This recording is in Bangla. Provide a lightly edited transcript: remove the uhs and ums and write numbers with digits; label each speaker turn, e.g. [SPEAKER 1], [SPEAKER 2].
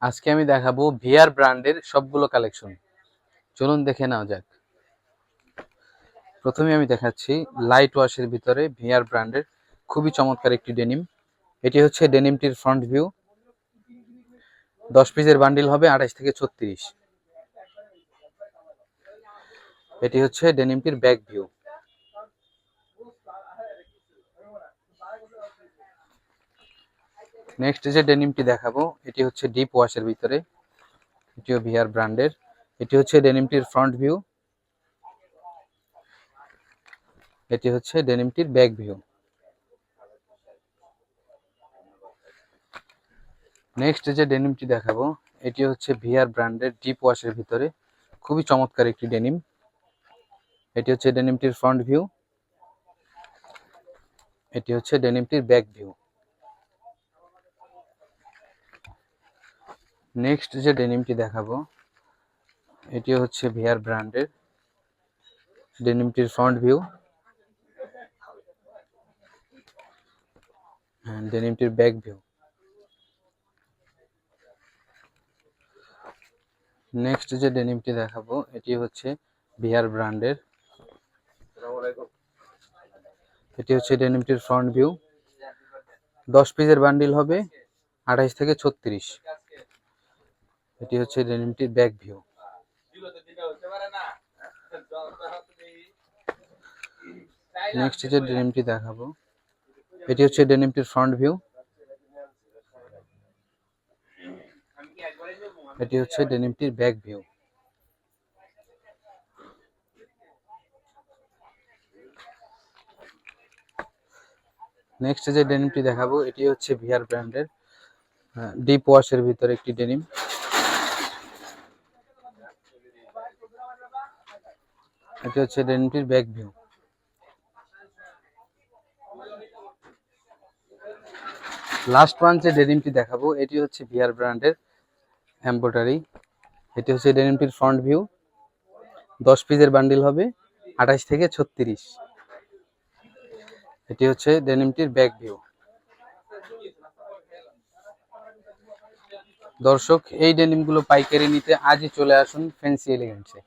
[SPEAKER 1] আজকে আমি দেখাবো ভিআর ব্র্যান্ডের সবগুলো কালেকশন। চলুন দেখে নেওয়া যাক। প্রথমে আমি দেখাচ্ছি লাইট ওয়াশের ভিতরে ভিআর ব্র্যান্ডের খুবই চমৎকার একটি ডেনিম। এটি হচ্ছে ডেনিমটির ফ্রন্ট ভিউ। 10 পিসের বান্ডিল হবে 28 থেকে 36। এটি হচ্ছে ডেনিমটির ব্যাক ভিউ। নেক্সট যে ডেনিমটি দেখাবো এটি হচ্ছে ডিপ ওয়াশের ভিতরে, এটিও ভিআর ব্র্যান্ডের। এটি হচ্ছে ডেনিমটির ফ্রন্ট ভিউ। এটি হচ্ছে ডেনিমটির ব্যাক ভিউ। নেক্সট যে ডেনিমটি দেখাবো এটি হচ্ছে ভিআর ব্র্যান্ডের ডিপ ওয়াশের ভিতরে, খুবই চমৎকার একটি ডেনিম। এটি হচ্ছে ডেনিমটির ফ্রন্ট ভিউ। এটি হচ্ছে ডেনিমটির ব্যাক ভিউ। নেক্সট যে ডেনিমটি দেখাবো এটি হচ্ছে ভিআর ব্র্যান্ডের ডেনিমটির ফ্রন্ট ভিউ, ডেনিমটির ব্যাক ভিউ। নেক্সট যে ডেনিমটি দেখাবো এটি হচ্ছে ভিআর ব্র্যান্ডের, এটি হচ্ছে ডেনিমটির ফ্রন্ট ভিউ। 10 পিসের বান্ডিল হবে 28 থেকে 36। এটি হচ্ছে ডেনিমটির ব্যাক ভিউ। নেক্সট যে ডেনিমটি দেখাবো এটি হচ্ছে ডেনিমটির ফ্রন্ট ভিউ। এটি হচ্ছে ডেনিমটির ব্যাক ভিউ। নেক্সট যে ডেনিমটি দেখাবো এটি হচ্ছে ভিআর ব্র্যান্ডের ডিপ ওয়াশের ভিতরে একটি ডেনিম। এটি হচ্ছে ডেনিমটির ব্যাক ভিউ। লাস্ট ওয়ান যে ডেনিমটি দেখাবো এটি হচ্ছে ভিআর ব্র্যান্ডের এমব্রয়ডারি। এটি হচ্ছে ডেনিমটির ফ্রন্ট ভিউ। 10 পিসের বান্ডিল হবে 28 থেকে 36। এটি হচ্ছে ডেনিমটির ব্যাক ভিউ। দর্শক, এই ডেনিমগুলো পাইকারি নিতে আজই চলে আসুন ফ্যান্সি এলিগেন্সে।